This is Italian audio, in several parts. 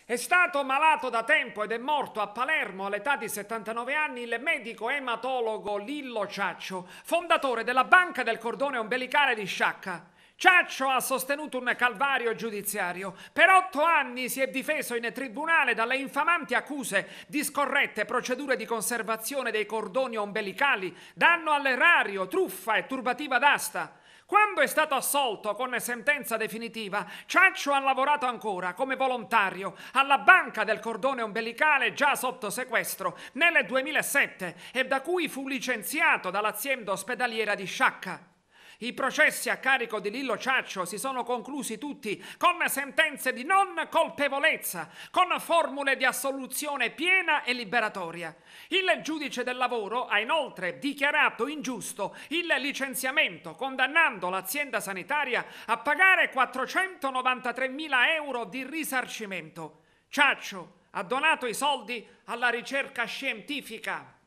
È stato malato da tempo ed è morto a Palermo all'età di 79 anni il medico ematologo Lillo Ciaccio, fondatore della Banca del Cordone Ombelicale di Sciacca. Ciaccio ha sostenuto un calvario giudiziario. Per 8 anni si è difeso in tribunale dalle infamanti accuse di scorrette procedure di conservazione dei cordoni ombelicali, danno all'erario, truffa e turbativa d'asta. Quando è stato assolto con sentenza definitiva, Ciaccio ha lavorato ancora come volontario alla Banca del Cordone Ombelicale già sotto sequestro nel 2007 e da cui fu licenziato dall'azienda ospedaliera di Sciacca. I processi a carico di Lillo Ciaccio si sono conclusi tutti con sentenze di non colpevolezza, con formule di assoluzione piena e liberatoria. Il giudice del lavoro ha inoltre dichiarato ingiusto il licenziamento, condannando l'azienda sanitaria a pagare 493.000 euro di risarcimento. Ciaccio ha donato i soldi alla ricerca scientifica.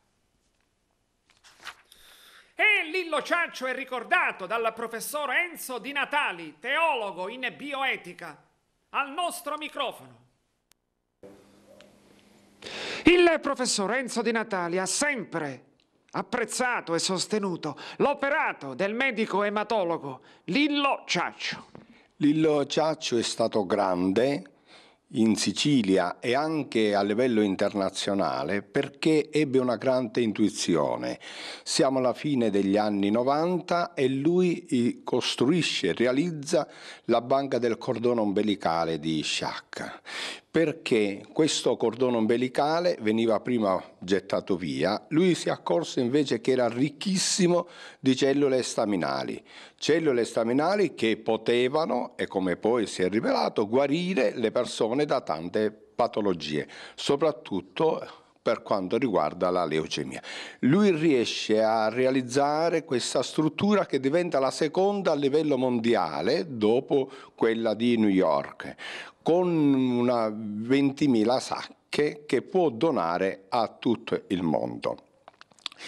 E Lillo Ciaccio è ricordato dal professor Enzo Di Natali, teologo in bioetica, al nostro microfono. Il professor Enzo Di Natali ha sempre apprezzato e sostenuto l'operato del medico ematologo Lillo Ciaccio. Lillo Ciaccio è stato grande in Sicilia e anche a livello internazionale perché ebbe una grande intuizione. Siamo alla fine degli anni 90 e lui costruisce, realizza la Banca del Cordone Ombelicale di Sciacca, perché questo cordone ombelicale veniva prima gettato via, lui si accorse invece che era ricchissimo di cellule staminali che potevano, e come poi si è rivelato, guarire le persone da tante patologie, soprattutto per quanto riguarda la leucemia. Lui riesce a realizzare questa struttura che diventa la seconda a livello mondiale dopo quella di New York, con una 20.000 sacche che può donare a tutto il mondo.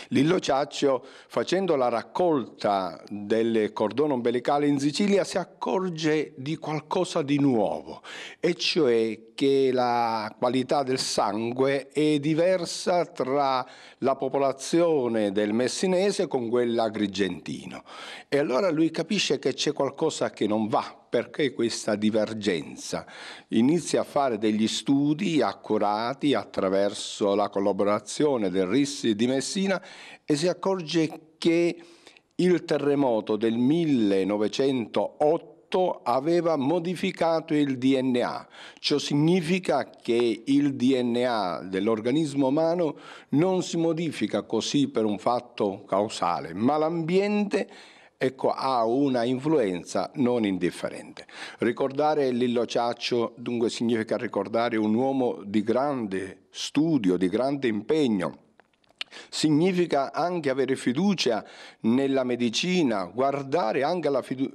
Lillo Ciaccio, facendo la raccolta del cordone ombelicale in Sicilia, si accorge di qualcosa di nuovo, e cioè che la qualità del sangue è diversa tra la popolazione del messinese con quella agrigentino. E allora lui capisce che c'è qualcosa che non va. Perché questa divergenza? Inizia a fare degli studi accurati attraverso la collaborazione del RIS di Messina e si accorge che il terremoto del 1908 aveva modificato il DNA. Ciò significa che il DNA dell'organismo umano non si modifica così per un fatto causale, ma l'ambiente ha una influenza non indifferente. Ricordare Lillo Ciaccio dunque significa ricordare un uomo di grande studio, di grande impegno. Significa anche avere fiducia nella medicina, guardare anche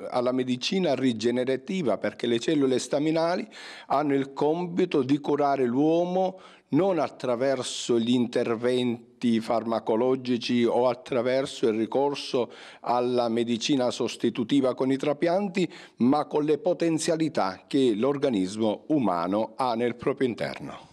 alla medicina rigenerativa, perché le cellule staminali hanno il compito di curare l'uomo non attraverso gli interventi farmacologici o attraverso il ricorso alla medicina sostitutiva con i trapianti, ma con le potenzialità che l'organismo umano ha nel proprio interno.